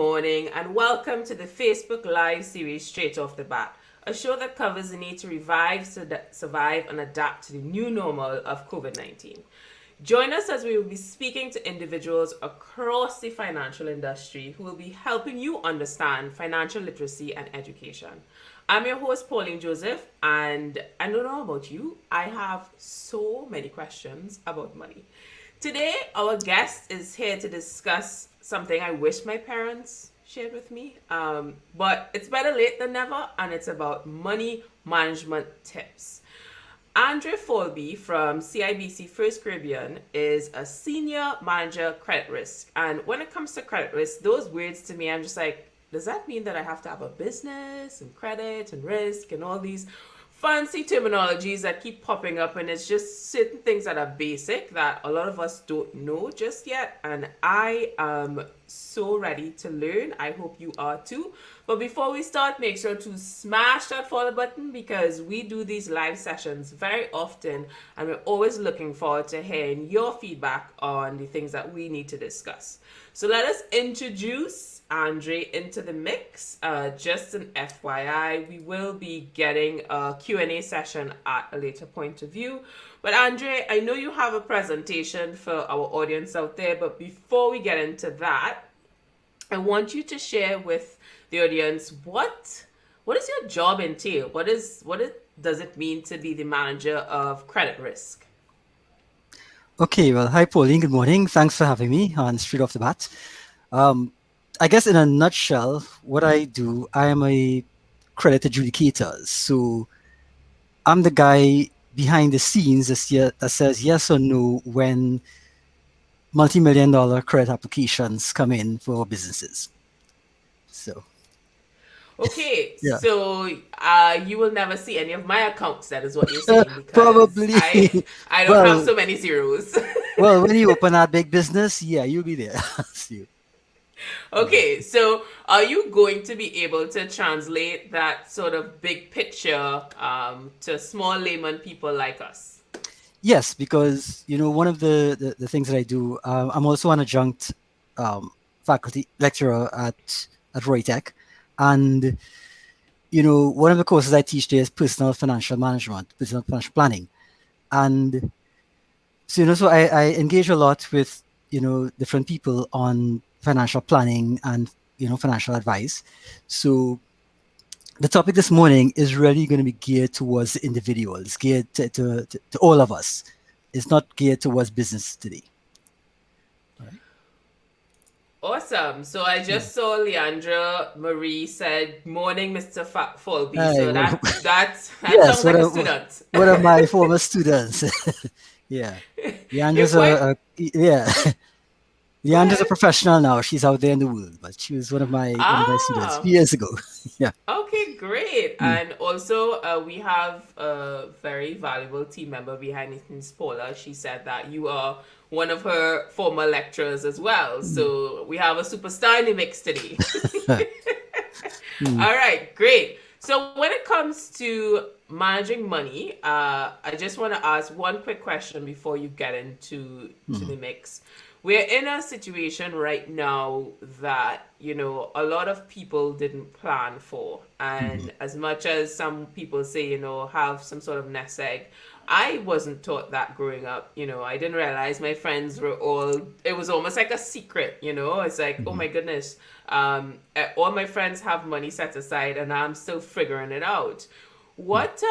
morning, and welcome to the Facebook Live series Straight Off the Bat, a show that covers the need to revive, survive, and adapt to the new normal of COVID-19. Join us as we will be speaking to individuals across the financial industry who will be helping you understand financial literacy and education. I'm your host, Pauline Joseph, and I don't know about you, I have so many questions about money. Today, our guest is here to discuss something I wish my parents shared with me, but it's better late than never, and it's about money management tips. Andre Falby from CIBC First Caribbean is a senior manager credit risk. And when it comes to credit risk, those words to me, I'm just like, does that mean that I have to have a business and credit and risk and all these fancy terminologies that keep popping up? And it's just certain things that are basic that a lot of us don't know just yet. And I am so ready to learn. I hope you are too. But before we start, make sure to smash that follow button, because we do these live sessions very often and we're always looking forward to hearing your feedback on the things that we need to discuss. So let us introduce Andre into the mix. Just an FYI, we will be getting a Q&A session at a later point of view. But Andre, I know you have a presentation for our audience out there, but before we get into that, I want you to share with the audience what does your job entail? What does it mean to be the manager of credit risk? Okay, well, hi Pauline, good morning. Thanks for having me on Straight Off the Bat. I guess in a nutshell, what I do, I am a credit adjudicator. So I'm the guy behind the scenes that says yes or no when multi-million-dollar credit applications come in for businesses. So Okay, yeah, so you will never see any of my accounts. That is what you're saying, because probably. I don't have well, so many zeros. well, when you open that big business, yeah, you'll be there. See you. Yeah. Okay, so are you going to be able to translate that sort of big picture to small layman people like us? Yes, because one of the things that I do, I'm also an adjunct faculty lecturer at Roytech, and one of the courses I teach there is personal financial management, personal financial planning, and so I engage a lot with different people on financial planning and financial advice. So the topic this morning is really going to be geared towards the individual. It's geared to all of us. It's not geared towards business today. All right. Awesome. So I Yeah. just saw Leandra Marie said, "Morning, Mr. Falby." Hi, So that yes, sounds like a student. one of my former students. Yeah. You're Leandra's quite yeah. Go Leandra's a ahead. professional now. She's out there in the world, but she was one of my students a Ah, few years ago. Yeah. okay, great. Mm. And also, we have a very valuable team member behind it, Ms. Paula. She said that you are one of her former lecturers as well. Mm. So we have a superstar in the mix today. Mm. All right, great. So when it comes to managing money, I just want to ask one quick question before you get into the Mm. mix. We're in a situation right now that, a lot of people didn't plan for. Mm. And as much as some people say, have some sort of nest egg, I wasn't taught that growing up. I didn't realize my friends were all, it was almost like a secret. It's like, oh Mm. my goodness, all my friends have money set aside and I'm still figuring it out. Mm. What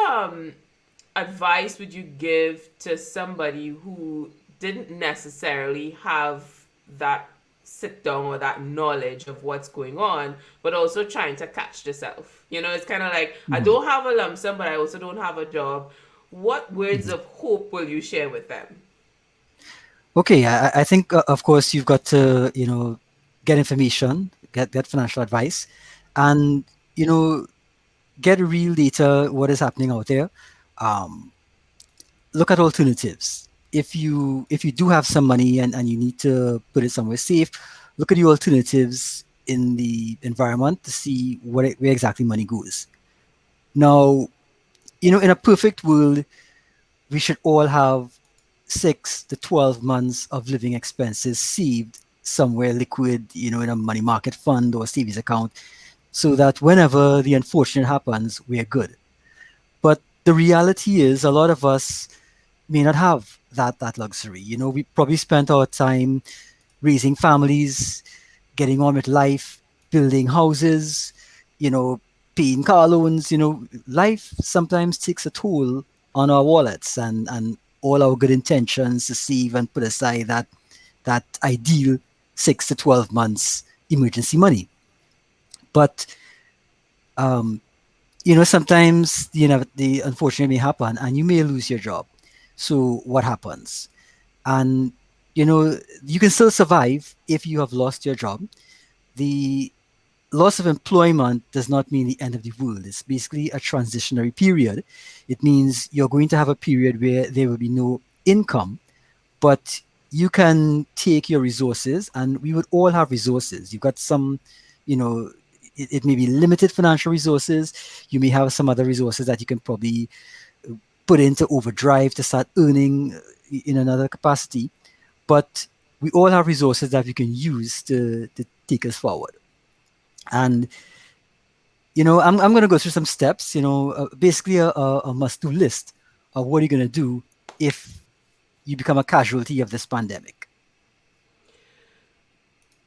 advice would you give to somebody who didn't necessarily have that sit down or that knowledge of what's going on, but also trying to catch themselves? It's kind of like, I Mm. don't have a lump sum, but I also don't have a job. What words Mm. of hope will you share with them? Okay, I think of course you've got to get information, get financial advice, and get real data. What is happening out there? Um, Look at alternatives. If you do have some money and you need to put it somewhere safe, look at the alternatives in the environment to see where exactly money goes. Now, in a perfect world, we should all have 6 to 12 months of living expenses saved somewhere liquid, in a money market fund or a savings account, so that whenever the unfortunate happens, we're good. But the reality is, a lot of us may not have that luxury. We probably spent our time raising families, getting on with life, building houses, you know, paying car loans. Life sometimes takes a toll on our wallets and all our good intentions to save and put aside that ideal 6 to 12 months emergency money. But um, sometimes the unfortunate may happen and you may lose your job. So what happens? And you can still survive if you have lost your job. The loss of employment does not mean the end of the world. It's basically a transitionary period. It means you're going to have a period where there will be no income, but you can take your resources, and we would all have resources. You've got some, you know, it may be limited financial resources. You may have some other resources that you can probably put into overdrive to start earning in another capacity. But we all have resources that we can use to take us forward. And I'm going to go through some steps. Basically a must-do list of what you're going to do if you become a casualty of this pandemic.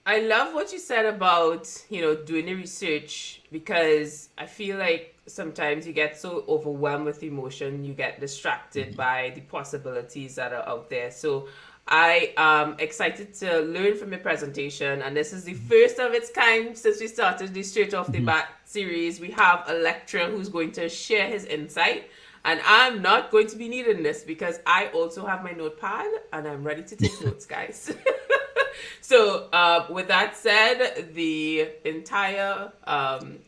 I love what you said about, doing the research, because I feel like sometimes you get so overwhelmed with emotion, you get distracted by the possibilities that are out there. So I am excited to learn from your presentation, and this is the first of its kind since we started the Straight Off the Mhm. Bat series. We have a lecturer who's going to share his insight, and I'm not going to be needing this because I also have my notepad and I'm ready to take notes, guys. So, with that said, the entire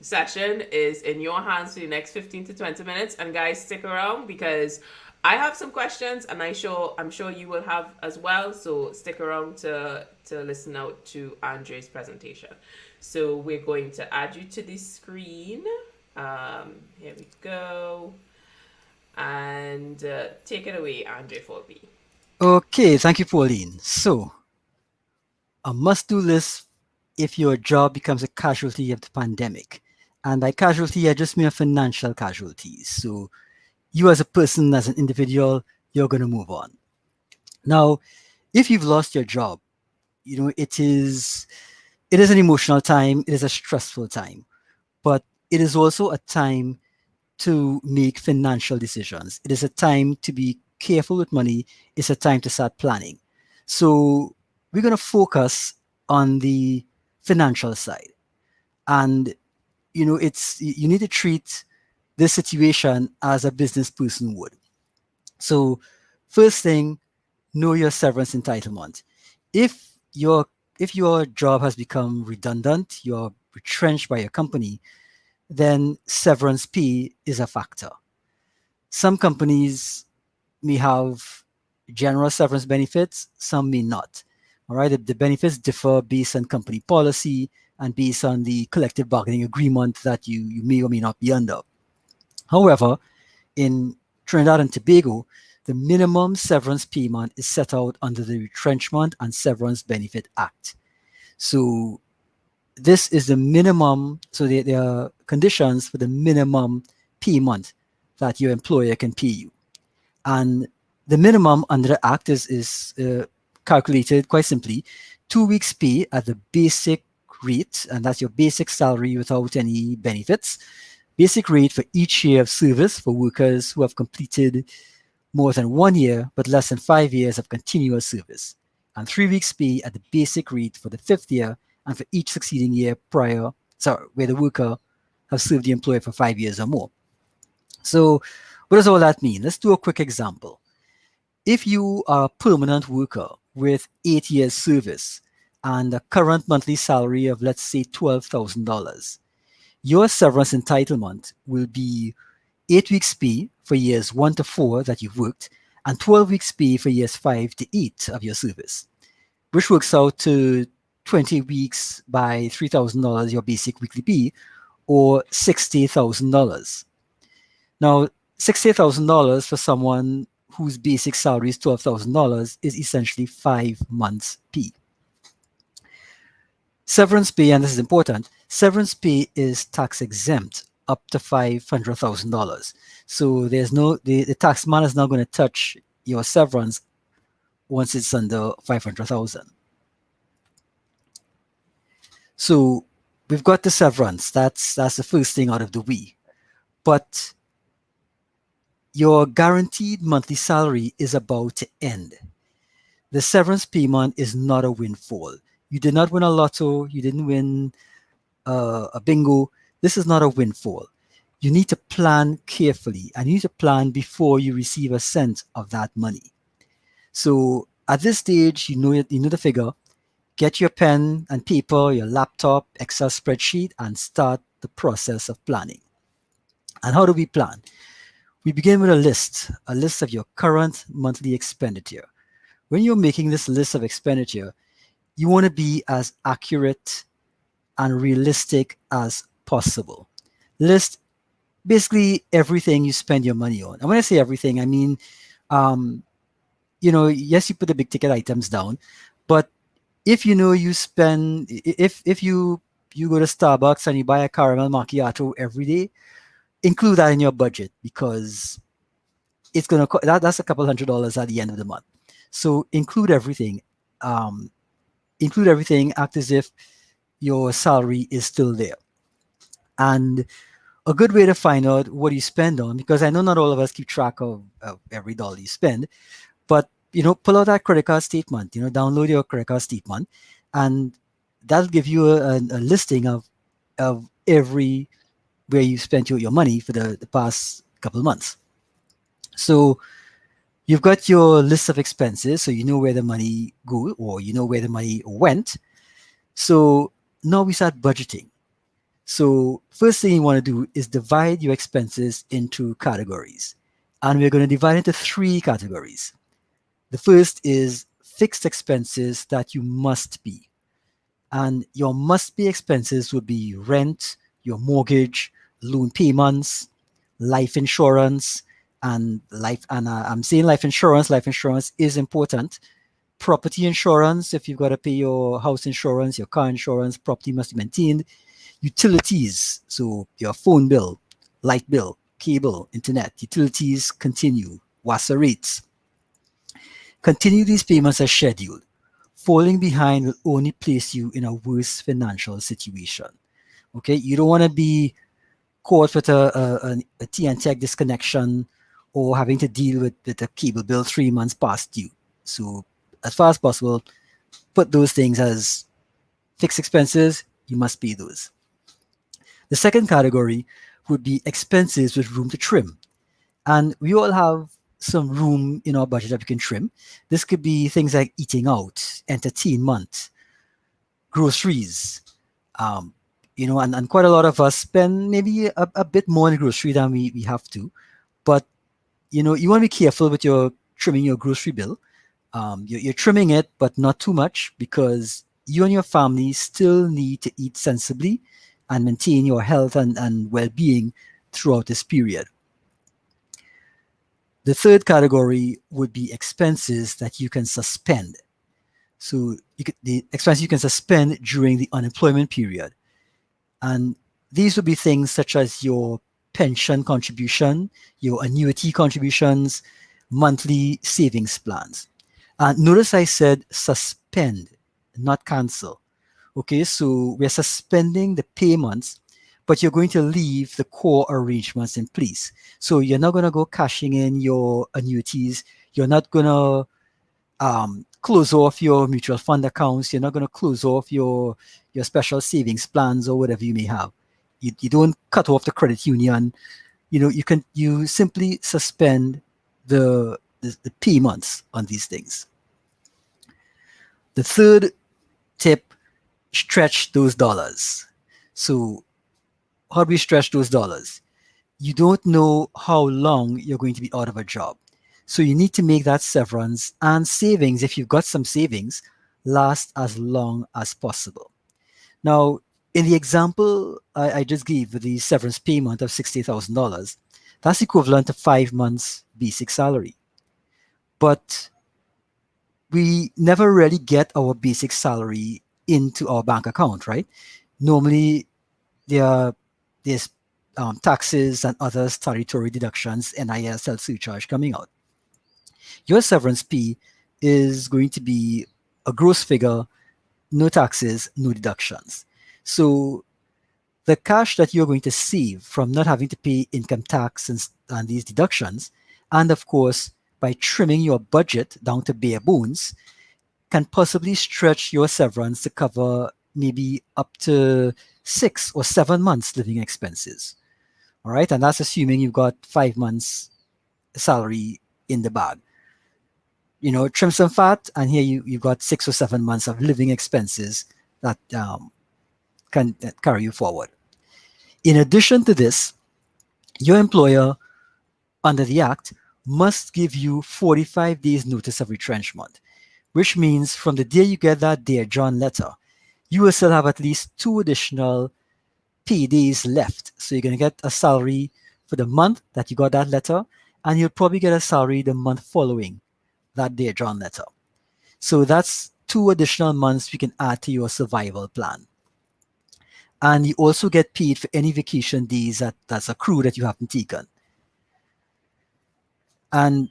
session is in your hands for the next 15 to 20 minutes. And guys, stick around because I have some questions, and I'm sure you will have as well. So stick around to listen out to Andre's presentation. So we're going to add you to the screen. Here we go. And take it away, Andre Falby. Okay, thank you, Pauline. So, a must-do list if your job becomes a casualty of the pandemic. And by casualty, I just mean financial casualties. So, you as a person, as an individual, you're going to move on. Now, if you've lost your job, it is an emotional time, it is a stressful time, but it is also a time to make financial decisions. It is a time to be careful with money. It's a time to start planning. So we're going to focus on the financial side. And it's you need to treat this situation as a business person would. So first thing, know your severance entitlement. If your if your job has become redundant, you're retrenched by your company, then severance pay is a factor. Some companies may have general severance benefits, some may not. All right, the benefits differ based on company policy and based on the collective bargaining agreement that you may or may not be under. However, in Trinidad and Tobago, the minimum severance payment is set out under the Retrenchment and Severance Benefit Act. So this is the minimum. So there are conditions for the minimum payment that your employer can pay you. And the minimum under the act is calculated quite simply: 2 weeks pay at the basic rate, and that's your basic salary without any benefits. Basic rate for each year of service for workers who have completed more than 1 year but less than 5 years of continuous service, and 3 weeks pay at the basic rate for the fifth year and for each succeeding year prior, sorry, where the worker has served the employer for 5 years or more. So, what does all that mean? Let's do a quick example. If you are a permanent worker with 8 years service and a current monthly salary of, let's say, $12,000, your severance entitlement will be 8 weeks pay for years 1 to 4 that you've worked, and 12 weeks pay for years 5 to 8 of your service, which works out to 20 weeks by $3,000, your basic weekly pay, or $60,000. Now, $60,000 for someone whose basic salary is $12,000 is essentially 5 months pay. Severance pay, and this is important, severance pay is tax exempt up to $500,000. So there's no, the tax man is not going to touch your severance once it's under 500,000. So we've got the severance. That's the first thing out of the way. But your guaranteed monthly salary is about to end. The severance payment is not a windfall. You did not win a lotto. You didn't win a bingo. This is not a windfall. You need to plan carefully, and you need to plan before you receive a cent of that money. So at this stage, you know the figure. Get your pen and paper, your laptop, Excel spreadsheet, and start the process of planning. And how do we plan? We begin with a list of your current monthly expenditure. When you're making this list of expenditure, you want to be as accurate and realistic as possible. List basically everything you spend your money on. And when I say everything, I mean, yes, you put the big ticket items down, but if you know you spend, if you go to Starbucks and you buy a caramel macchiato every day, include that in your budget, because it's gonna that's a couple $100 at the end of the month. So include everything. Include everything. Act as if your salary is still there. And a good way to find out what you spend on, because I know not all of us keep track of every dollar you spend, but pull out that credit card statement. Download your credit card statement, and that'll give you a listing of every where you spent your money for the past couple of months. So you've got your list of expenses, so you know where the money go, or you know where the money went. So now we start budgeting. So first thing you want to do is divide your expenses into categories. And we're going to divide into 3 categories. The first is fixed expenses that you must be. And your must be expenses would be rent, your mortgage, loan payments, life insurance, and I'm saying life insurance. Life insurance is important. Property insurance, if you've got to pay your house insurance, your car insurance, property must be maintained. Utilities, so your phone bill, light bill, cable, internet, utilities continue, WASA rates. Continue these payments as scheduled. Falling behind will only place you in a worse financial situation. Okay, you don't want to be caught with a TNTech disconnection, or having to deal with a cable bill 3 months past due. So as far as possible, put those things as fixed expenses. You must pay those. The second category would be expenses with room to trim. And we all have some room in our budget that we can trim. This could be things like eating out, entertainment, groceries. And quite a lot of us spend maybe a bit more on grocery than we have to. But, you want to be careful with your trimming your grocery bill. You're trimming it, but not too much, because you and your family still need to eat sensibly and maintain your health and well-being throughout this period. The third category would be expenses that you can suspend. So the expenses you can suspend during the unemployment period. And these would be things such as your pension contribution, your annuity contributions, monthly savings plans. Notice I said suspend, not cancel. Okay, so we're suspending the payments, but you're going to leave the core arrangements in place. So you're not going to go cashing in your annuities. You're not going to close off your mutual fund accounts. You're not going to close off your special savings plans or whatever you may have. You don't cut off the credit union. You simply suspend the payments on these things. The third tip, stretch those dollars. So how do we stretch those dollars? You don't know how long you're going to be out of a job. So you need to make that severance and savings, if you've got some savings, last as long as possible. Now, in the example I just gave with the severance payment of $60,000, that's equivalent to 5 months basic salary. But we never really get our basic salary into our bank account, right? Normally, there there's taxes and other statutory deductions, NIS, self surcharge coming out. Your severance P is going to be a gross figure, no taxes, no deductions. So the cash that you're going to save from not having to pay income tax and these deductions, and of course, by trimming your budget down to bare bones, can possibly stretch your severance to cover maybe up to 6 or 7 months living expenses. All right. And that's assuming you've got 5 months salary in the bag. Trim some fat, and here you've got 6 or 7 months of living expenses that can carry you forward. In addition to this, your employer, under the Act, must give you 45 days notice of retrenchment, which means from the day you get that Dear John letter, you will still have at least 2 additional pay days left. So you're going to get a salary for the month that you got that letter, and you'll probably get a salary the month following that Dear John letter. So that's 2 additional months we can add to your survival plan. And you also get paid for any vacation days that's accrued that you haven't taken. And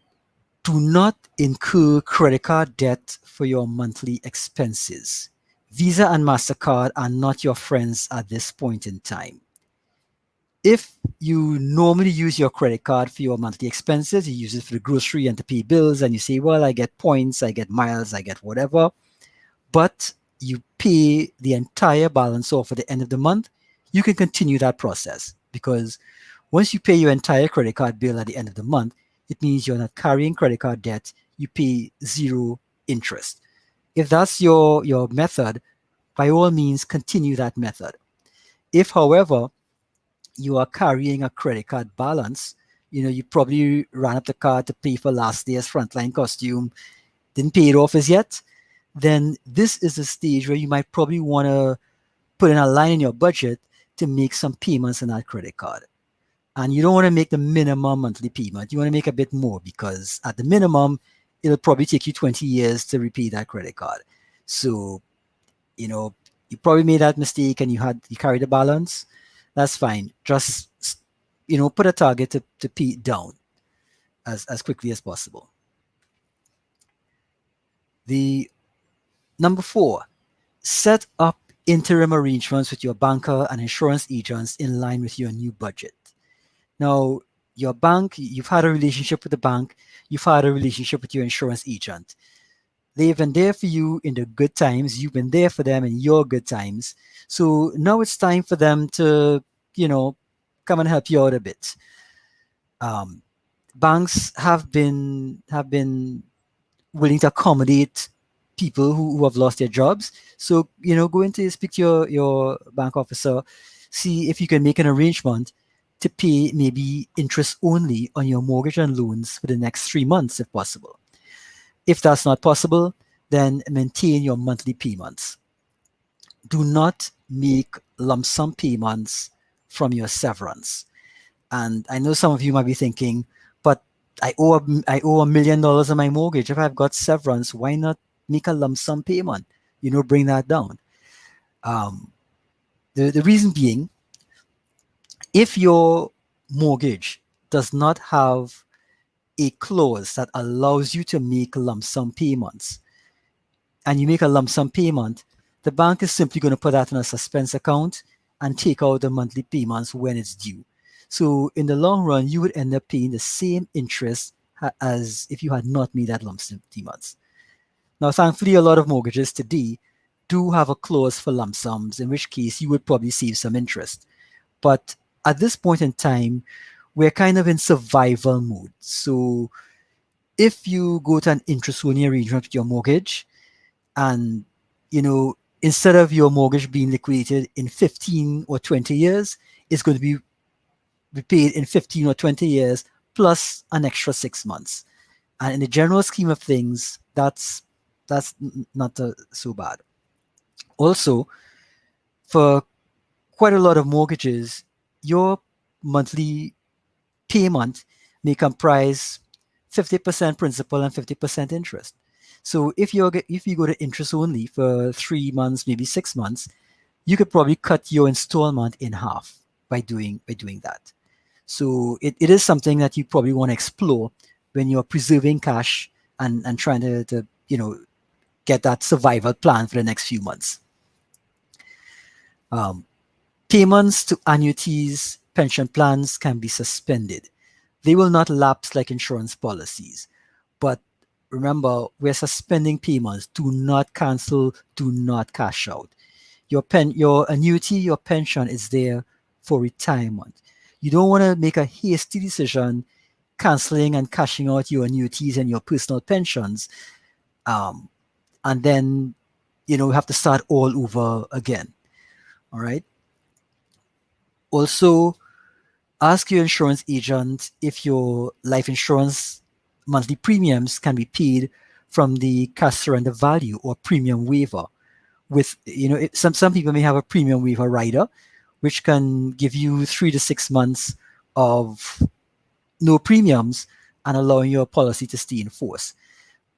do not incur credit card debt for your monthly expenses. Visa and MasterCard are not your friends at this point in time. If you normally use your credit card for your monthly expenses, you use it for the grocery and to pay bills, and you say, well, I get points, I get miles, I get whatever, but you pay the entire balance off at the end of the month, you can continue that process, because once you pay your entire credit card bill at the end of the month, it means you're not carrying credit card debt. You pay zero interest. If that's your method, by all means, continue that method. If, however, you are carrying a credit card balance, you probably ran up the card to pay for last year's frontline costume, didn't pay it off as yet, then this is a stage where you might probably want to put in a line in your budget to make some payments on that credit card. And you don't want to make the minimum monthly payment. You want to make a bit more, because at the minimum, it'll probably take you 20 years to repay that credit card. So, you probably made that mistake and you carried the balance. That's fine. Just, put a target to pay it down as quickly as possible. The number 4, set up interim arrangements with your banker and insurance agents in line with your new budget. Now, your bank, you've had a relationship with the bank, you've had a relationship with your insurance agent. They've been there for you in the good times, you've been there for them in your good times. So now it's time for them to, come and help you out a bit. Banks have been willing to accommodate people who have lost their jobs. So, go in to speak to your bank officer, see if you can make an arrangement to pay maybe interest only on your mortgage and loans for the next 3 months, if possible. If that's not possible, then maintain your monthly payments. Do not make lump sum payments from your severance. And I know some of you might be thinking, but I owe $1 million on my mortgage. If I've got severance, why not make a lump sum payment? Bring that down. The reason being, if your mortgage does not have a clause that allows you to make lump sum payments, and you make a lump sum payment, the bank is simply going to put that in a suspense account and take out the monthly payments when it's due. So in the long run, you would end up paying the same interest as if you had not made that lump sum payments. Now, thankfully, a lot of mortgages today do have a clause for lump sums, in which case you would probably save some interest. But at this point in time, we're kind of in survival mode. So if you go to an interest-only arrangement with your mortgage, and instead of your mortgage being liquidated in 15 or 20 years, it's going to be paid in 15 or 20 years plus an extra 6 months. And in the general scheme of things, that's not so bad. Also, for quite a lot of mortgages, your monthly payment may comprise 50% principal and 50% interest. So if you go to interest only for 3 months, maybe 6 months, you could probably cut your installment in half by doing that. So it is something that you probably want to explore when you're preserving cash and trying to get that survival plan for the next few months. Um, Payments to annuities, pension plans can be suspended. They will not lapse like insurance policies. But remember, we're suspending payments. Do not cancel, do not cash out. Your annuity, your pension is there for retirement. You don't want to make a hasty decision canceling and cashing out your annuities and your personal pensions, um, and then have to start all over again. All right. Also, ask your insurance agent if your life insurance monthly premiums can be paid from the cash surrender value or premium waiver. With some people may have a premium waiver rider, which can give you 3 to 6 months of no premiums and allowing your policy to stay in force.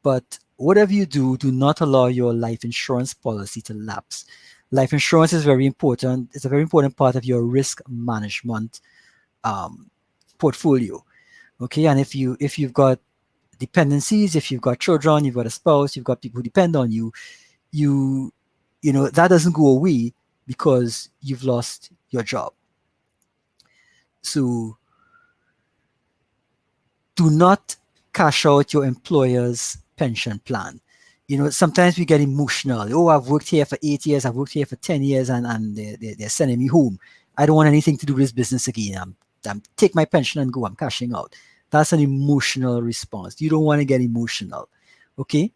But whatever you do, do not allow your life insurance policy to lapse. Life insurance is very important. It's a very important part of your risk management um, portfolio. Okay, and if you've got dependencies, if you've got children, you've got a spouse, you've got people who depend on you, you that doesn't go away because you've lost your job. So do not cash out your employer's pension plan. Sometimes we get emotional. Oh, I've worked here for 8 years, I've worked here for 10 years, and they're sending me home. I don't want anything to do with this business again. I'm take my pension and go. I'm cashing out. That's an emotional response. You don't want to get emotional. Okay.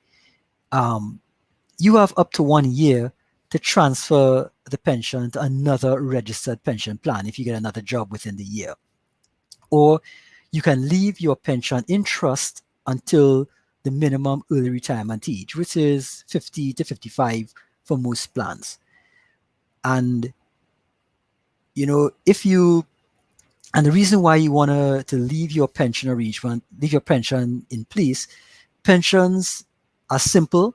You have up to 1 year to transfer the pension to another registered pension plan if you get another job within the year. Or you can leave your pension in trust until the minimum early retirement age, which is 50 to 55 for most plans. And if you and the reason why you want to leave your pension arrangement, leave your pension in place, pensions are simple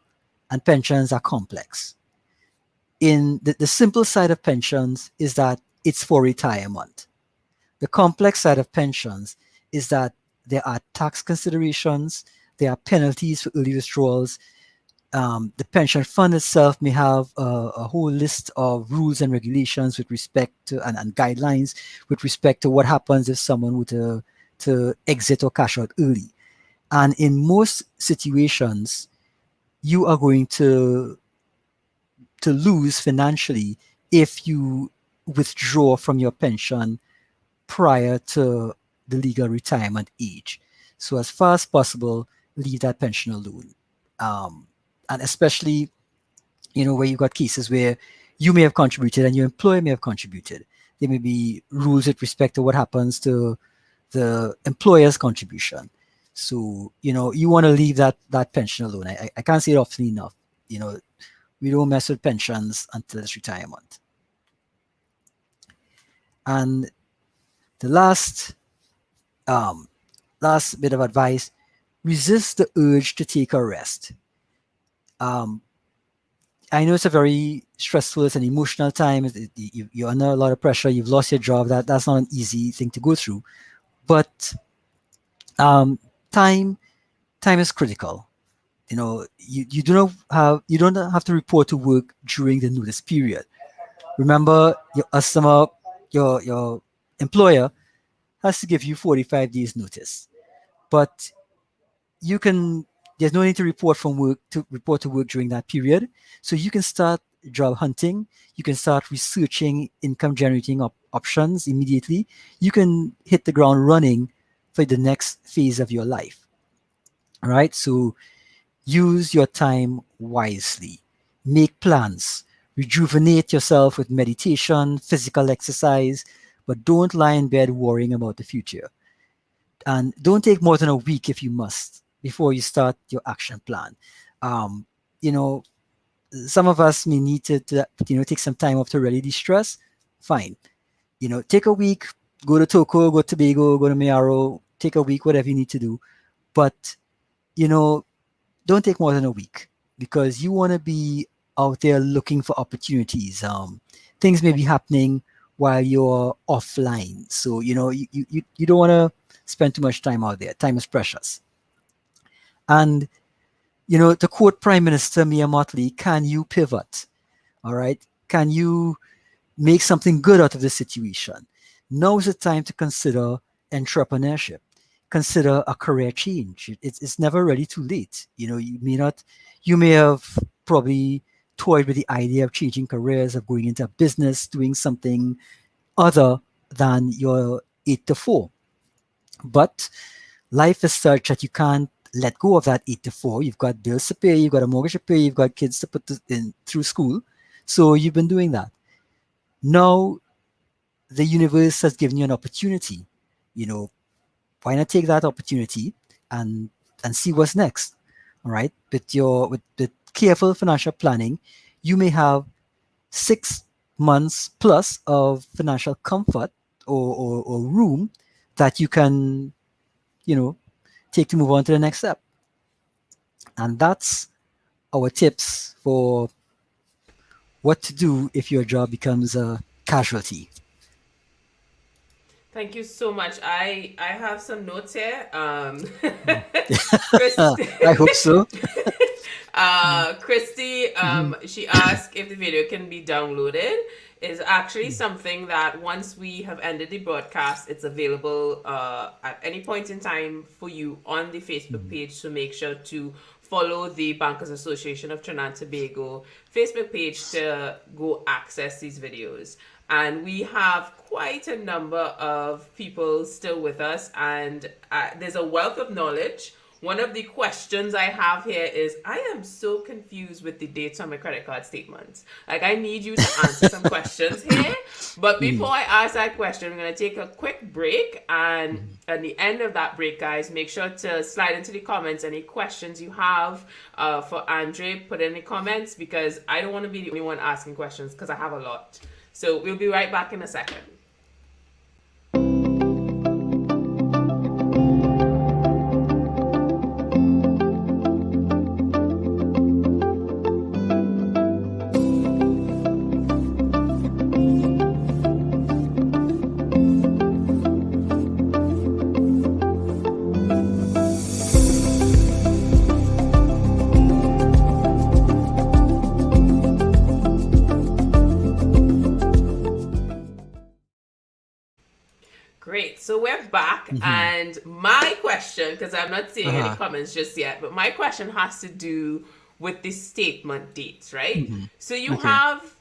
and pensions are complex. In the simple side of pensions is that it's for retirement. The complex side of pensions is that there are tax considerations, there are penalties for early withdrawals. The pension fund itself may have a whole list of rules and regulations with respect to and guidelines with respect to what happens if someone were to exit or cash out early. And in most situations, you are going to lose financially if you withdraw from your pension prior to the legal retirement age. So as far as possible, leave that pension alone. And especially, where you've got cases where you may have contributed and your employer may have contributed. There may be rules with respect to what happens to the employer's contribution. So, you want to leave that pension alone. I can't say it often enough. We don't mess with pensions until it's retirement. And the last bit of advice: resist the urge to take a rest. I know it's a very stressful, it's an emotional time. You're under a lot of pressure. You've lost your job. That's not an easy thing to go through. But um, time is critical. You don't have to report to work during the notice period. Remember, your customer, your employer has to give you 45 days notice. But you can there's no need to report to work during that period. So you can start job hunting. You can start researching income generating options immediately. You can hit the ground running for the next phase of your life. All right. So use your time wisely. Make plans. Rejuvenate yourself with meditation, physical exercise, but don't lie in bed worrying about the future. And don't take more than a week if you must before you start your action plan. Um, you know, some of us may need to take some time off to really de-stress. Fine. Take a week, go to Toco, go to Tobago, go to Mayaro, take a week, whatever you need to do. But, you know, don't take more than a week, because you want to be out there looking for opportunities. Things may be happening while you're offline. So, you don't want to spend too much time out there. Time is precious. And, to quote Prime Minister Mia Mottley, can you pivot? All right. Can you make something good out of the situation? Now is the time to consider entrepreneurship. Consider a career change. It's never really too late. You may have probably toyed with the idea of changing careers, of going into business, doing something other than your 8 to 4. But life is such that you can't let go of that 8 to 4. You've got bills to pay, you've got a mortgage to pay, you've got kids to put in through school. So you've been doing that. Now the universe has given you an opportunity. You know, why not take that opportunity and see what's next? All right. With careful financial planning, you may have 6 months plus of financial comfort, or room that you can, you know, take to move on to the next step. And that's our tips for what to do if your job becomes a casualty. Thank you so much. I have some notes here. I hope so. Christy, Mhm. she asked if the video can be downloaded. Is actually something that once we have ended the broadcast, it's available at any point in time for you on the Facebook Mhm. page. So make sure to follow the Bankers Association of Trinidad and Tobago Facebook page to go access these videos. And we have quite a number of people still with us, and there's a wealth of knowledge. One of the questions I have here is, I am so confused with the dates on my credit card statements. Like, I need you to answer some questions here. But before Mhm. I ask that question, I'm going to take a quick break. And Mhm. at the end of that break, guys, make sure to slide into the comments any questions you have for Andre. Put in the comments, because I don't want to be the only one asking questions, because I have a lot. So we'll be right back in a second. Great. So we're back, Mhm. and my question, because I'm not seeing any Uh-huh. comments just yet, but my question has to do with the statement dates, right? Mhm. So you Okay. have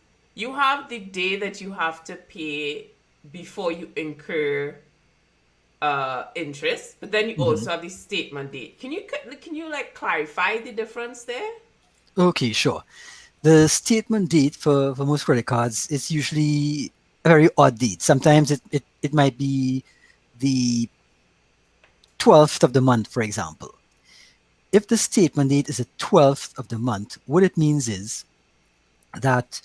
the day that you have to pay before you incur interest, but then you Mhm. also have the statement date. Can you like clarify the difference there? Okay, sure. The statement date for most credit cards is usually a very odd date. Sometimes it might be the 12th of the month, for example. If the statement date is the 12th of the month, what it means is that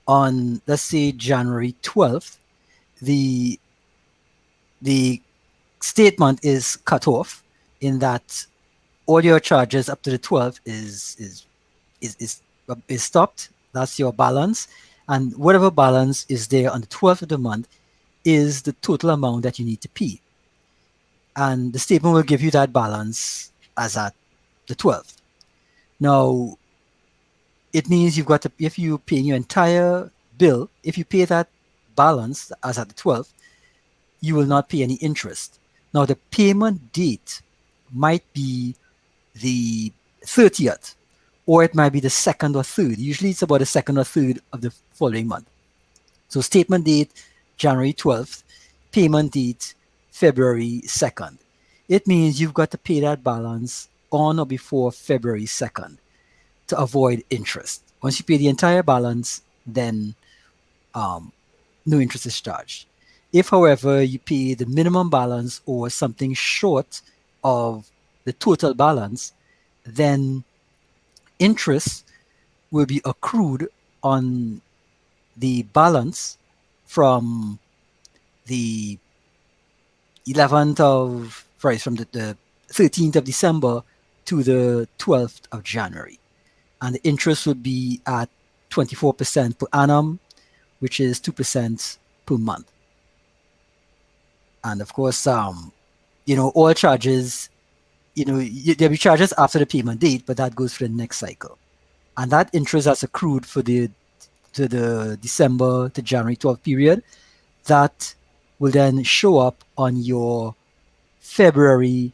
on, let's say, January 12th, the the statement is cut off, in that all your charges up to the 12th is stopped. That's your balance. And whatever balance is there on the 12th of the month is the total amount that you need to pay. And the statement will give you that balance as at the 12th. Now, it means you've got to, if you pay your entire bill, if you pay that balance as at the 12th, you will not pay any interest. Now, the payment date might be the 30th, or it might be the second or third. Usually it's about the second or third of the following month. So statement date, January 12th, payment date, February 2nd. It means you've got to pay that balance on or before February 2nd to avoid interest. Once you pay the entire balance, then um, no interest is charged. If, however, you pay the minimum balance or something short of the total balance, then interest will be accrued on the balance from the 11th of, sorry, from the 13th of December to the 12th of January. And the interest would be at 24% per annum, which is 2% per month. And of course, all charges, there'll be charges after the payment date, but that goes for the next cycle. And that interest that's accrued for the December to January 12th period, that will then show up on your February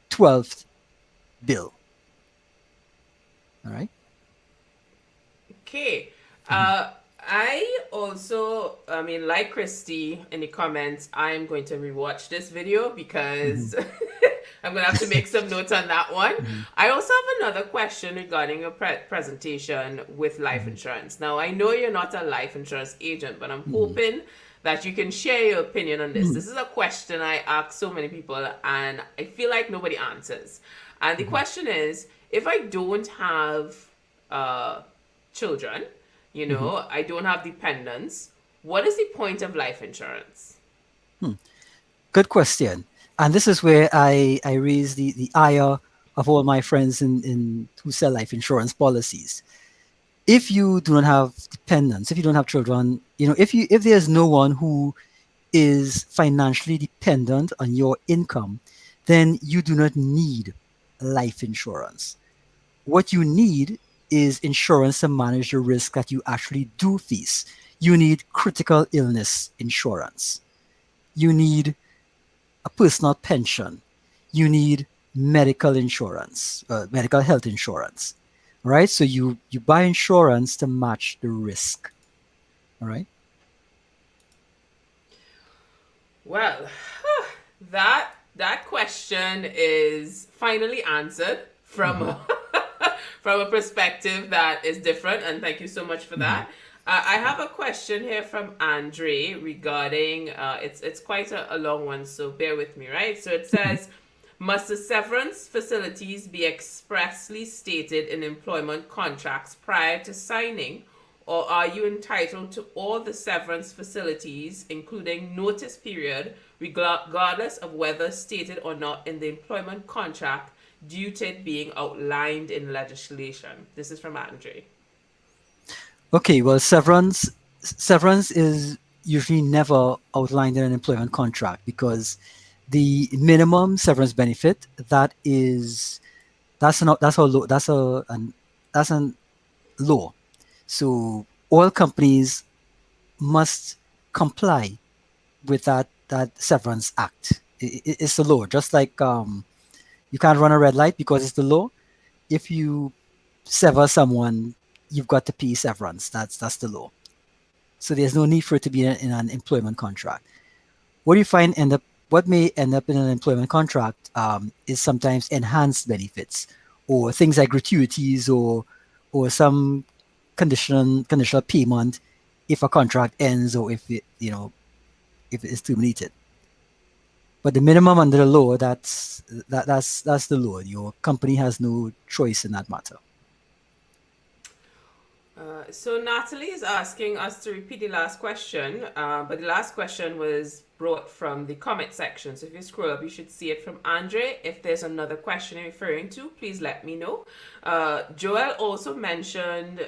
12th bill. All right. Okay. I also, like Christy in the comments, I'm going to rewatch this video because I'm going to have to make some notes on that one. I also have another question regarding your presentation with life insurance. Now, I know you're not a life insurance agent, but I'm hoping that you can share your opinion on this. This is a question I ask so many people, and I feel like nobody answers. And the question is, if I don't have children, I don't have dependents, what is the point of life insurance? Good question. And this is where I raise the ire of all my friends in who sell life insurance policies. If you do not have dependents, if you don't have children, if there's no one who is financially dependent on your income, then you do not need life insurance. What you need is insurance to manage the risk that you actually do face. You need critical illness insurance. You need a personal pension. You need medical insurance, medical health insurance, right? So you buy insurance to match the risk, all right? Well, that question is finally answered from from a perspective that is different, and thank you so much for that. I have a question here from Andre regarding, it's quite a long one, so bear with me, right? So it says, must the severance facilities be expressly stated in employment contracts prior to signing, or are you entitled to all the severance facilities, including notice period, regardless of whether stated or not in the employment contract, due to it being outlined in legislation? This is from Andre. Okay, well, severance is usually never outlined in an employment contract because the minimum severance benefit that's a law. So all companies must comply with that severance act. It's the law. Just like you can't run a red light because it's the law. If you sever someone, you've got to pay severance. That's the law. So there's no need for it to be in an employment contract. What may end up in an employment contract is sometimes enhanced benefits or things like gratuities or some conditional payment if a contract ends or if it is terminated. But the minimum under the law, that's the law. Your company has no choice in that matter. So Natalie is asking us to repeat the last question, but the last question was brought from the comment section. So if you scroll up, you should see it from Andre. If there's another question you're referring to, please let me know. Joel also mentioned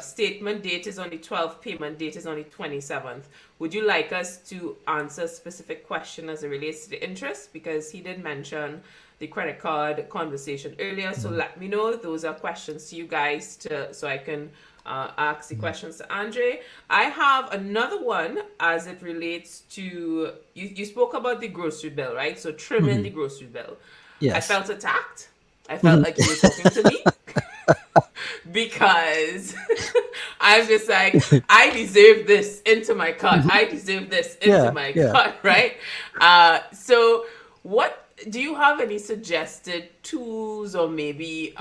statement date is on the 12th, payment date is on the 27th. Would you like us to answer a specific question as it relates to the interest? Because he did mention the credit card conversation earlier. So let me know. Those are questions to you guys so I can ask the questions to Andre. I have another one as it relates to, you spoke about the grocery bill, right? So trimming the grocery bill. Yes. I felt attacked. I felt like you were talking to me because I'm just like, I deserve this into my cut. I deserve this into my cut, right? So what, do you have any suggested tools or maybe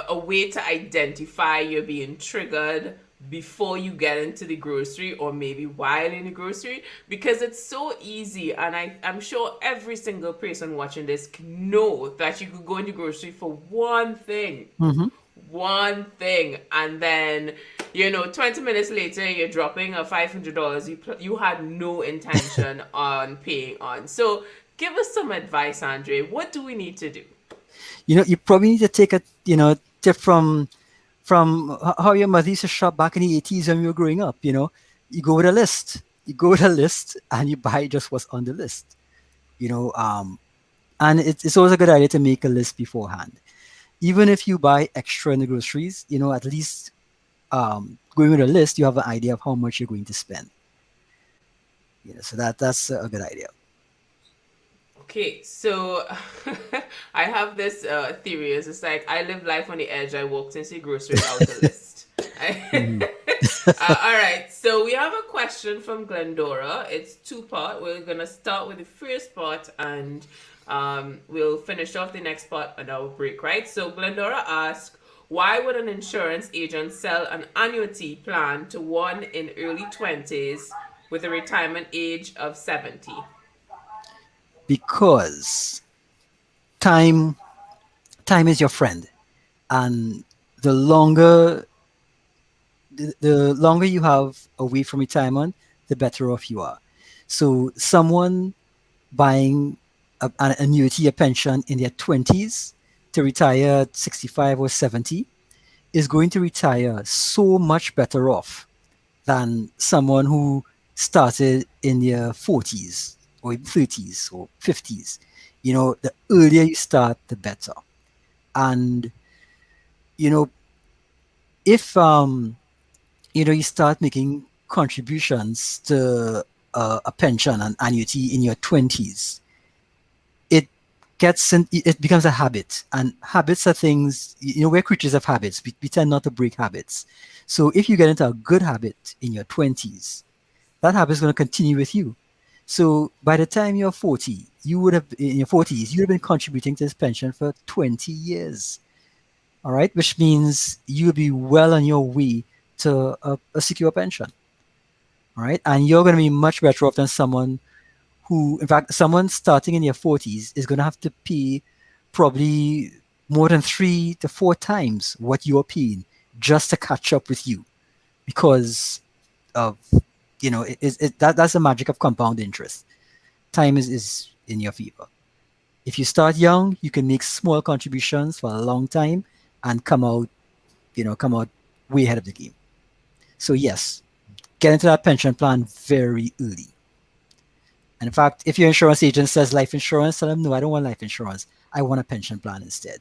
a way to identify you're being triggered before you get into the grocery or maybe while in the grocery? Because it's so easy, and I'm sure every single person watching this can know that you could go in the grocery for one thing, and then 20 minutes later you're dropping a $500 you had no intention on paying on. So give us some advice, Andre. What do we need to do? You probably need to take a tip from how your mother used to shop back in the 80s when we were growing up. You go with a list. You go with a list and you buy just what's on the list. And it's always a good idea to make a list beforehand. Even if you buy extra in the groceries, at least going with a list, you have an idea of how much you're going to spend. So that's a good idea. Okay, so I have this theory. It's like I live life on the edge. I walked into the grocery without a list. All right, so we have a question from Glendora. It's two-part. We're going to start with the first part and we'll finish off the next part on our break, right? So Glendora asked, why would an insurance agent sell an annuity plan to one in early 20s with a retirement age of 70? Because time is your friend, and the longer you have away from retirement, the better off you are. So someone buying an annuity, a pension in their 20s to retire at 65 or 70 is going to retire so much better off than someone who started in their 40s or even 30s or 50s. The earlier you start, the better. And if you start making contributions to a pension and annuity in your 20s, it becomes a habit, and habits are things, we're creatures of habits. We tend not to break habits. So if you get into a good habit in your 20s, that habit is going to continue with you. So by the time you're 40, you would have been contributing to this pension for 20 years. All right, which means you'll be well on your way to a secure pension. All right, and you're going to be much better off than someone who, in fact, someone starting in their 40s is going to have to pay probably more than 3 to 4 times what you're paying just to catch up with you, because of that's the magic of compound interest. Time is in your favor. If you start young, you can make small contributions for a long time and come out way ahead of the game. So yes, get into that pension plan very early. And in fact, if your insurance agent says life insurance, tell them, no, I don't want life insurance. I want a pension plan instead.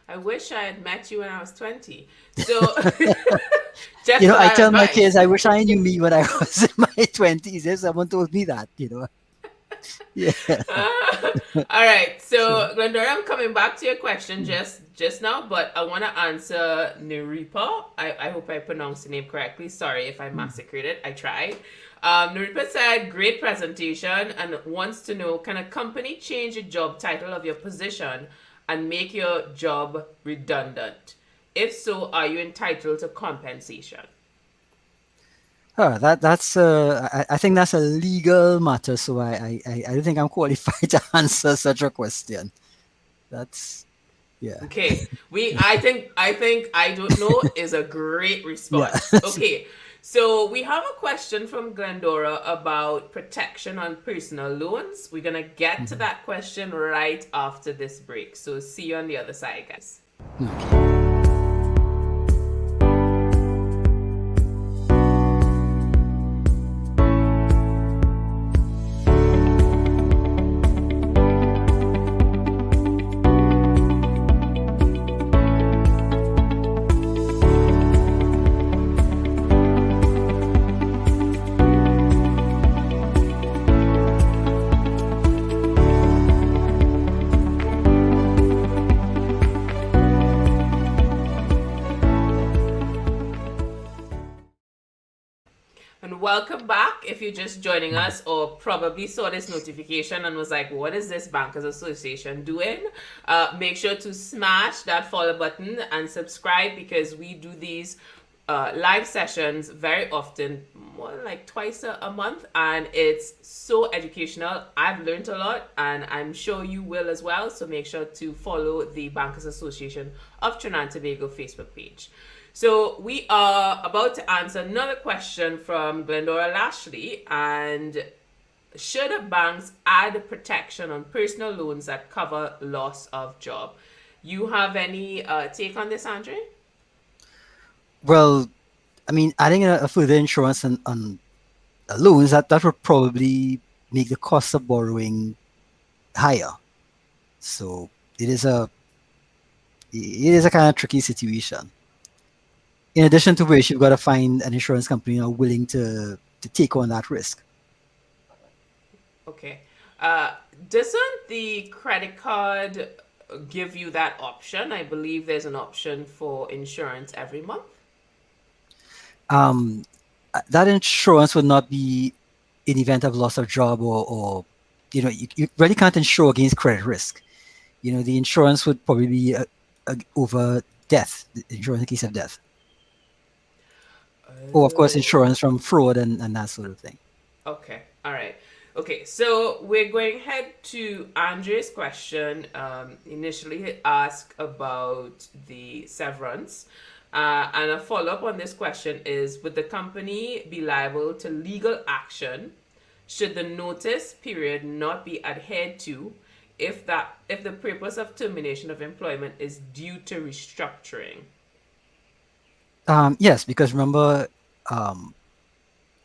I wish I had met you when I was 20. So, I tell my kids, I wish I knew me when I was in my 20s. If someone told me that, Yeah. All right. So, Glendora, I'm coming back to your question just now, but I want to answer Nuripa. I hope I pronounced the name correctly. Sorry if I massacred it. I tried. Nuripa said, great presentation, and wants to know, can a company change the job title of your position and make your job redundant? If so, are you entitled to compensation? That's I think that's a legal matter, so I don't think I'm qualified to answer such a question. That's yeah. Okay. I think I don't know is a great response. Yeah. Okay. So we have a question from Glendora about protection on personal loans. We're gonna get to that question right after this break. So see you on the other side, guys. Okay. Welcome back. If you're just joining us or probably saw this notification and was like, what is this Bankers Association doing? Make sure to smash that follow button and subscribe, because we do these live sessions very often, more like twice a month, and it's so educational. I've learned a lot, and I'm sure you will as well. So make sure to follow the Bankers Association of Trinidad and Tobago Facebook page. So we are about to answer another question from Glendora Lashley, and should a banks add a protection on personal loans that cover loss of job? You have any take on this, Andre? Well, I mean, adding a further insurance on loans, that would probably make the cost of borrowing higher. So it is a kind of tricky situation. In addition to which, you've got to find an insurance company willing to take on that risk. Okay. Uh, doesn't the credit card give you that option? I believe there's an option for insurance every month. Um, that insurance would not be in event of loss of job, or you really can't insure against credit risk. The insurance would probably be over death, the insurance in case of death, or of course Oh. insurance from fraud and that sort of thing. Okay. All right. Okay. So we're going ahead to Andre's question. Initially, he asked about the severance. And a follow up on this question is: would the company be liable to legal action should the notice period not be adhered to if the purpose of termination of employment is due to restructuring? Yes, because remember, um,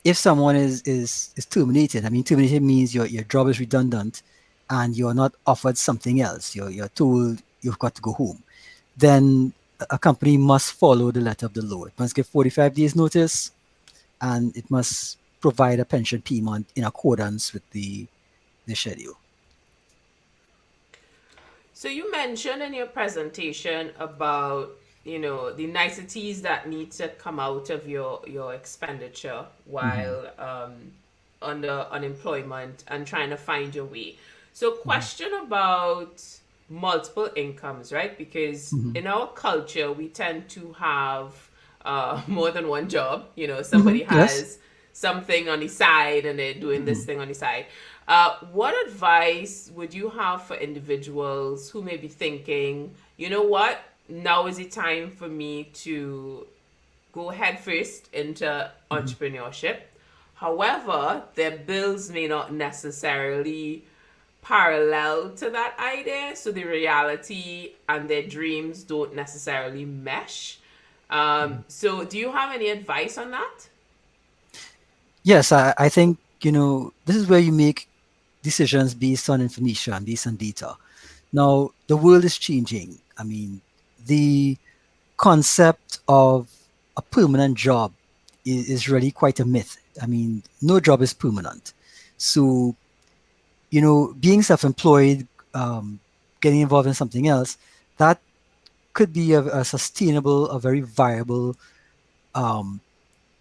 if someone is terminated, I mean, terminated means your job is redundant, and you're not offered something else. You're told you've got to go home. Then a company must follow the letter of the law. It must give 45 days notice, and it must provide a pension payment in accordance with the schedule. So you mentioned in your presentation about the niceties that need to come out of your expenditure Hmm. while under unemployment and trying to find your way. So Hmm. question about multiple incomes, right? Because Hmm. in our culture we tend to have more than one job. Hmm. Somebody Yes. has something on the side and they're doing this Hmm. thing on the side. What advice would you have for individuals who may be thinking, you know what, now is the time for me to go headfirst into Hmm. entrepreneurship? However, their bills may not necessarily parallel to that idea, so the reality and their dreams don't necessarily mesh. Hmm. So, do you have any advice on that? Yes, I think this is where you make decisions based on information, based on data. Now the world is changing. I mean, the concept of a permanent job is really quite a myth. I mean, no job is permanent. So, being self employed, getting involved in something else, that could be a sustainable, a very viable um,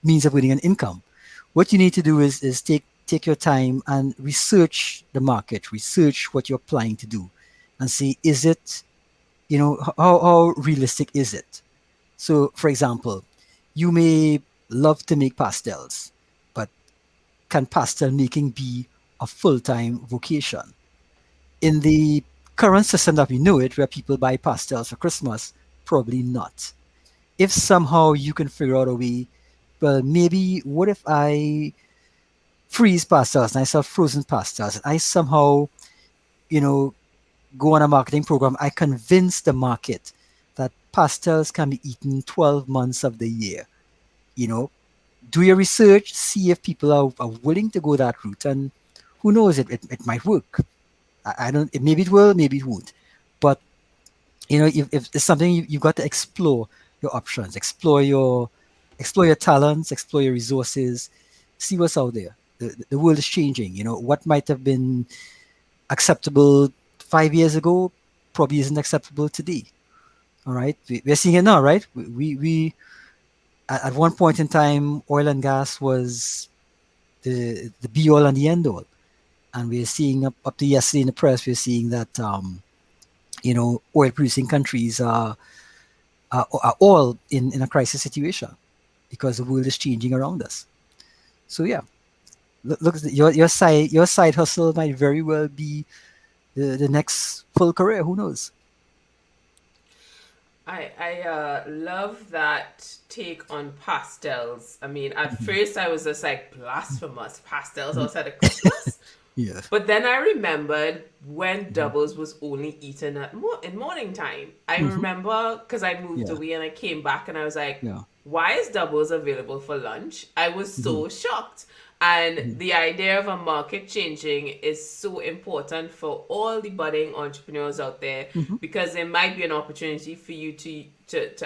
means of earning an income. What you need to do is take your time and research the market, research what you're planning to do, and see, is it, how realistic is it? So, for example, you may love to make pastels, but can pastel making be a full time vocation? In the current system that we know it, where people buy pastels for Christmas, probably not. If somehow you can figure out a way, well, maybe what if I freeze pastels and I sell frozen pastels and I somehow, you know, go on a marketing program, I convince the market that pastels can be eaten 12 months of the year. You know, do your research, see if people are willing to go that route, and who knows, it might work. I don't, maybe it will, maybe it won't. But, if it's something you've got to explore your options, explore your talents, explore your resources, see what's out there. The world is changing. What might have been acceptable 5 years ago probably isn't acceptable today. All right, we're seeing it now, right? We at one point in time, oil and gas was the be all and the end all, and we're seeing up to yesterday in the press, we're seeing that oil producing countries are all in a crisis situation because the world is changing around us. So yeah, look, your side hustle might very well be the next full career. Who knows? I love that take on pastels. I mean, at Mhm. first I was just like blasphemous pastels Mhm. outside of Christmas. Yeah. But then I remembered when Mhm. doubles was only eaten at in morning time. I Mhm. remember because I moved Yeah. away and I came back and I was like, Yeah. why is doubles available for lunch? I was Mhm. so shocked. And Mhm. the idea of a market changing is so important for all the budding entrepreneurs out there, Mhm. because there might be an opportunity for you to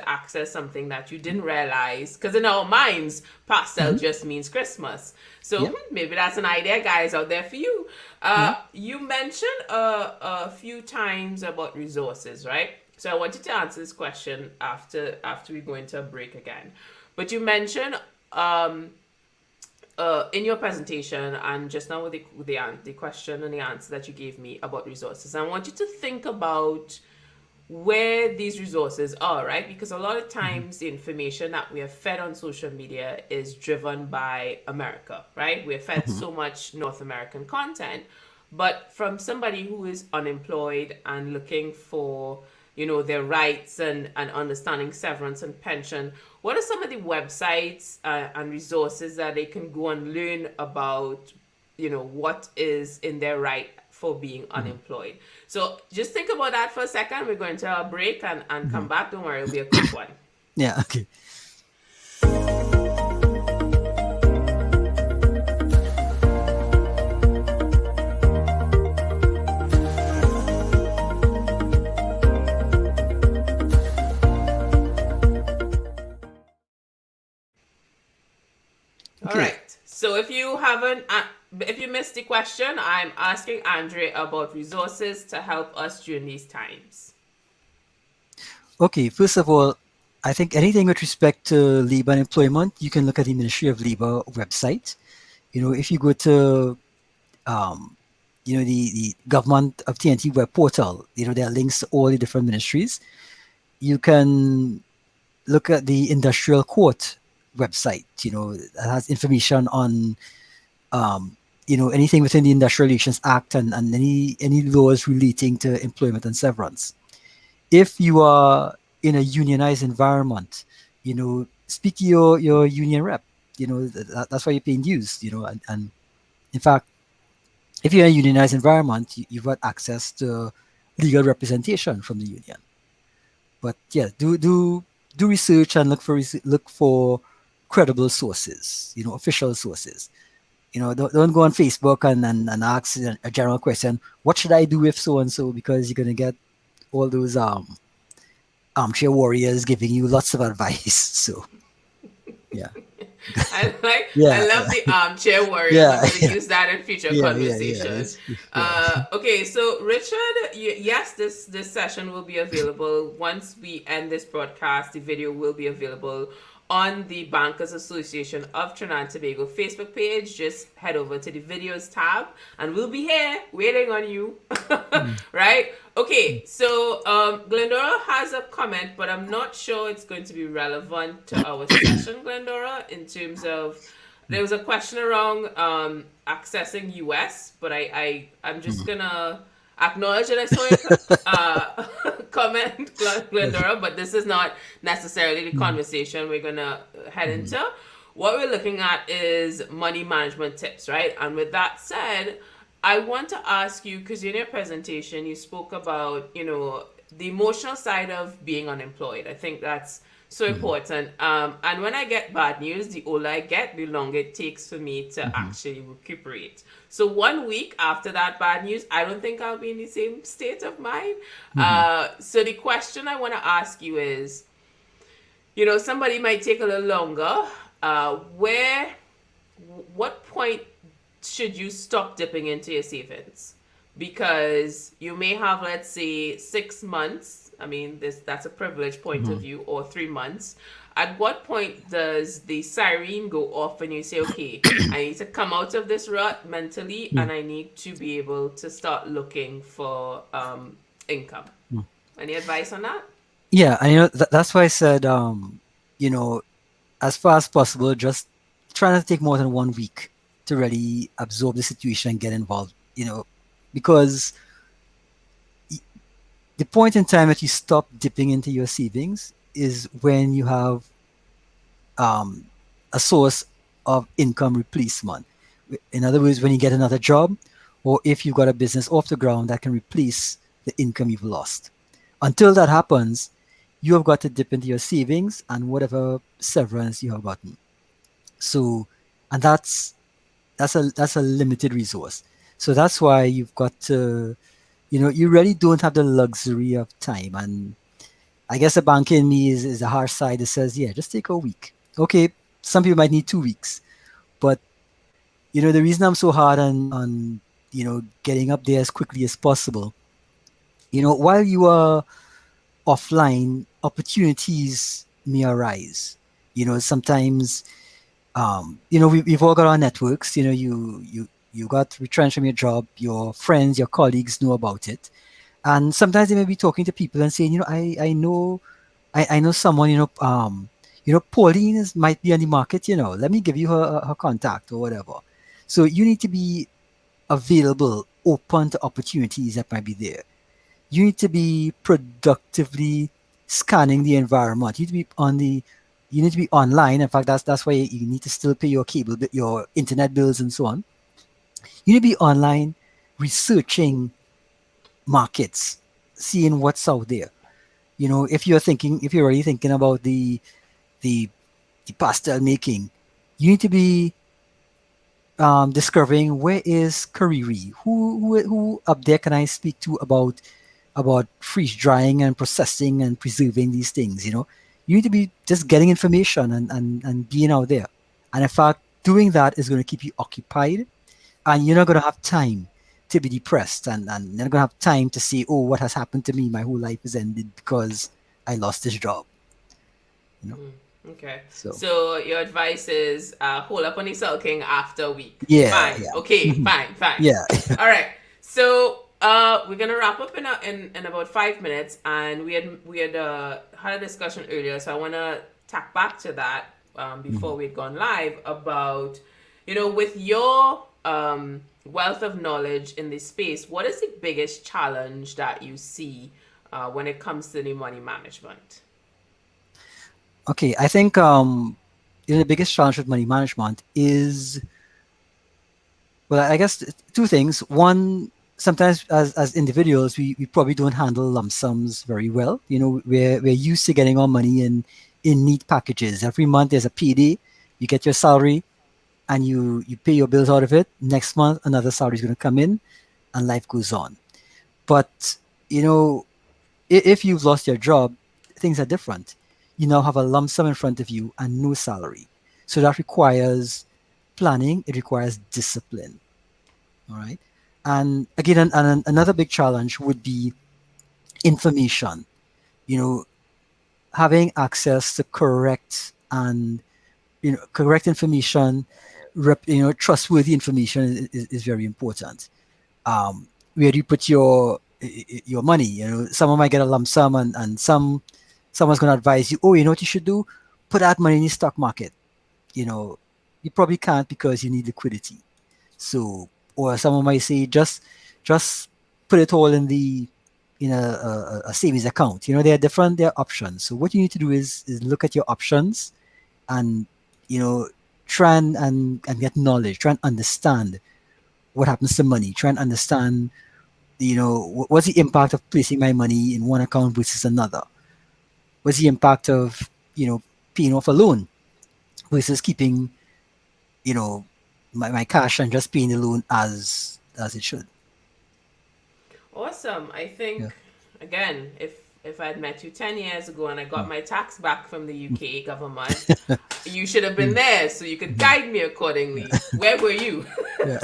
access something that you didn't realize. Because in our minds, pastel Mhm. just means Christmas. So Yep. maybe that's an idea, guys, out there for you. Yeah. You mentioned a few times about resources, right? So I wanted to answer this question after we go into a break again. But you mentioned um, in your presentation and just now with the question and the answer that you gave me about resources, I want you to think about where these resources are, right? Because a lot of Mhm. times the information that we are fed on social media is driven by America, right? We're fed Mhm. so much North American content. But from somebody who is unemployed and looking for, their rights and understanding severance and pension, what are some of the websites and resources that they can go and learn about, what is in their right for being Mhm. unemployed? So just think about that for a second. We're going to a break and come Mhm. back. Don't worry, it'll be a quick one. Yeah. Okay. All Okay. right. So if you missed the question, I'm asking Andre about resources to help us during these times. Okay. First of all, I think anything with respect to labor and employment, you can look at the Ministry of Labor website. If you go to um, the government of TNT web portal, there are links to all the different ministries. You can look at the industrial court website, that has information on um, anything within the Industrial Relations Act and any laws relating to employment and severance. If you are in a unionized environment, speak to your union rep. That's why you're paying dues. And in fact, if you're in a unionized environment, you've got access to legal representation from the union. But yeah, do research and look for credible sources, official sources. Don't go on Facebook and ask a general question, what should I do if so and so, because you're gonna get all those armchair warriors giving you lots of advice. So yeah. I Yeah, love the armchair warriors. I'm yeah, going to yeah, use that in future yeah. conversations. Yeah. Okay, so Richard, yes, this session will be available once we end this broadcast. The video will be available on the Bankers Association of Trinidad and Tobago Facebook page. Just head over to the videos tab, and we'll be here waiting on you. Mm, Right? Okay, so Glendora has a comment, but I'm not sure it's going to be relevant to our session, Glendora, in terms of mm, there was a question around accessing US, but I'm just mm, gonna acknowledge that I saw your comment, Glendora, but this is not necessarily the mm, conversation we're gonna head mm, into. What we're looking at is money management tips, right? And with that said, I want to ask you, because in your presentation you spoke about, the emotional side of being unemployed. I think that's so mm, important. And when I get bad news, the older I get, the longer it takes for me to mm, actually recuperate. So 1 week after that bad news, I don't think I'll be in the same state of mind. mm, So the question I want to ask you is, somebody might take a little longer. What point should you stop dipping into your savings? Because you may have, let's say, 6 months. I mean, that's a privileged point of mm, view, or 3 months. At what point does the siren go off and you say, okay, I need to come out of this rut mentally mm, and I need to be able to start looking for income? mm. Any advice on that? Yeah, and that's why I said, you know, as far as possible, just try not to take more than 1 week to really absorb the situation and get involved. Because the point in time that you stop dipping into your savings is when you have um, a source of income replacement. In other words, when you get another job, or if you've got a business off the ground that can replace the income you've lost. Until that happens, you have got to dip into your savings and whatever severance you have gotten. So, and that's a limited resource. So that's why you've got to, you really don't have the luxury of time. And I guess the bank in me is a harsh side that says, yeah, just take a week. Okay, some people might need 2 weeks, but the reason I'm so hard on getting up there as quickly as possible. While you are offline, opportunities may arise. Sometimes we've all got our networks. You got retrenched from your job. Your friends, your colleagues know about it, and sometimes they may be talking to people and saying, I know someone, Pauline might be on the market, let me give you her contact or whatever. So you need to be available, open to opportunities that might be there. You need to be productively scanning the environment. You need to be online. In fact, that's why you need to still pay your cable, your internet bills and so on. You need to be online researching markets, seeing what's out there. If you're already thinking about the the pastel making, you need to be discovering where is Kariri, who up there can I speak to about freeze drying and processing and preserving these things. You need to be just getting information and being out there. And in fact, doing that is going to keep you occupied, and you're not going to have time to be depressed, and you're not going to have time to say, oh, what has happened to me, my whole life is ended because I lost this job. Okay. So So your advice is hold up on the sulking after a week. yeah, Fine. yeah. Okay, fine, fine. Yeah. All right. So we're gonna wrap up in about 5 minutes, and we had a discussion earlier, so I wanna tack back to that before we'd gone live about with your wealth of knowledge in this space, what is the biggest challenge that you see when it comes to the money management? Okay, I think the biggest challenge with money management is, well, I guess two things. One, sometimes as individuals, we probably don't handle lump sums very well. We're used to getting our money in neat packages. Every month there's a payday, you get your salary, and you pay your bills out of it. Next month another salary is going to come in, and life goes on. But if you've lost your job, things are different. You now have a lump sum in front of you and no salary. So that requires planning, it requires discipline. All right. And again, another big challenge would be information. You know, having access to correct information, trustworthy information is very important. Where do you put your money? Someone might get a lump sum, and someone's going to advise you, oh, you know what you should do? Put that money in the stock market. You know, you probably can't because you need liquidity. So, or someone might say, just put it all in a savings account. There are options. So what you need to do is look at your options, and you know try and get knowledge, try and understand what happens to money, try and understand what's the impact of placing my money in one account versus another, what's the impact of paying off a loan versus keeping you know my cash and just paying the loan as it should. Awesome. I Yeah. think again, if I'd met you 10 years ago and I got my tax back from the UK government, you should have been Mm. there so you could guide me accordingly. Where were you? Yeah.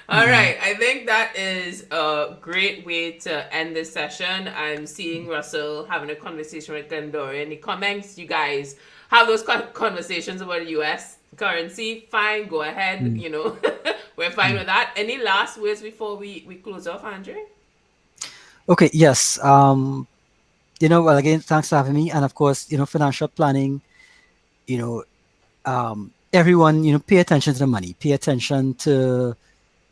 All right, I think that is a great way to end this session. I'm seeing Russell having a conversation with Glendora in the comments. You guys have those conversations about the US currency. Fine, go ahead. Mm. We're fine Mm. with that. Any last words before we close off, Andre? Okay. Yes. Well, again, thanks for having me. And of course, financial planning. You know, everyone, pay attention to the money. Pay attention to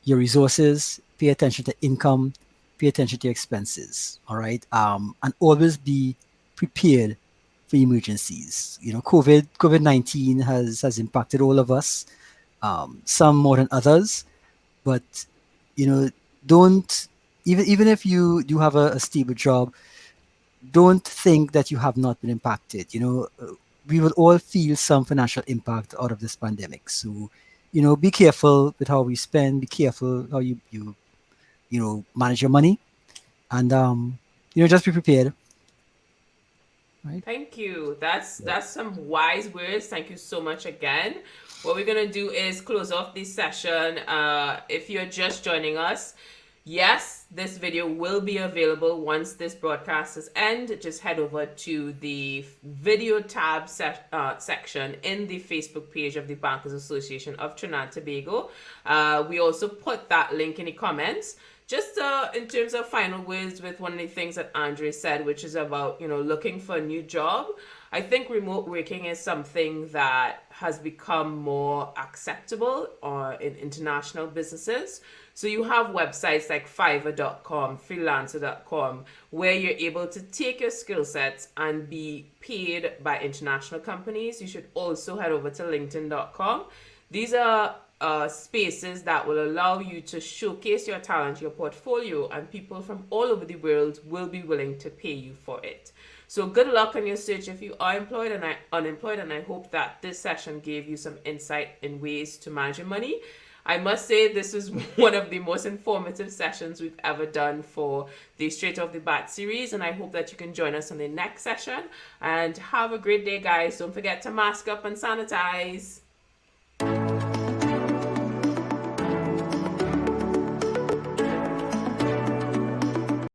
your resources. Pay attention to income. pay attention to your expenses, all right, and always be prepared for emergencies. COVID-19 has impacted all of us, some more than others, but you know, don't, even if you do have a stable job, don't think that you have not been impacted. We will all feel some financial impact out of this pandemic. So, be careful with how we spend. Be careful how you manage your money, and just be prepared. Right. Thank you. That's some wise words. Thank you so much again. What we're gonna do is close off this session. If you're just joining us, yes, this video will be available once this broadcast is end. Just head over to the video tab section in the Facebook page of the Bankers Association of Trinidad Tobago. We also put that link in the comments. Just in terms of final words with one of the things that Andre said, which is about, looking for a new job. I think remote working is something that has become more acceptable in international businesses. So you have websites like Fiverr.com, Freelancer.com, where you're able to take your skill sets and be paid by international companies. You should also head over to LinkedIn.com. These are spaces that will allow you to showcase your talent, your portfolio, and people from all over the world will be willing to pay you for it. So good luck on your search if you are employed and unemployed, and I hope that this session gave you some insight in ways to manage your money. I must say this is one of the most informative sessions we've ever done for the Straight Off the Bat series, and I hope that you can join us on the next session. And have a great day, guys. Don't forget to mask up and sanitize.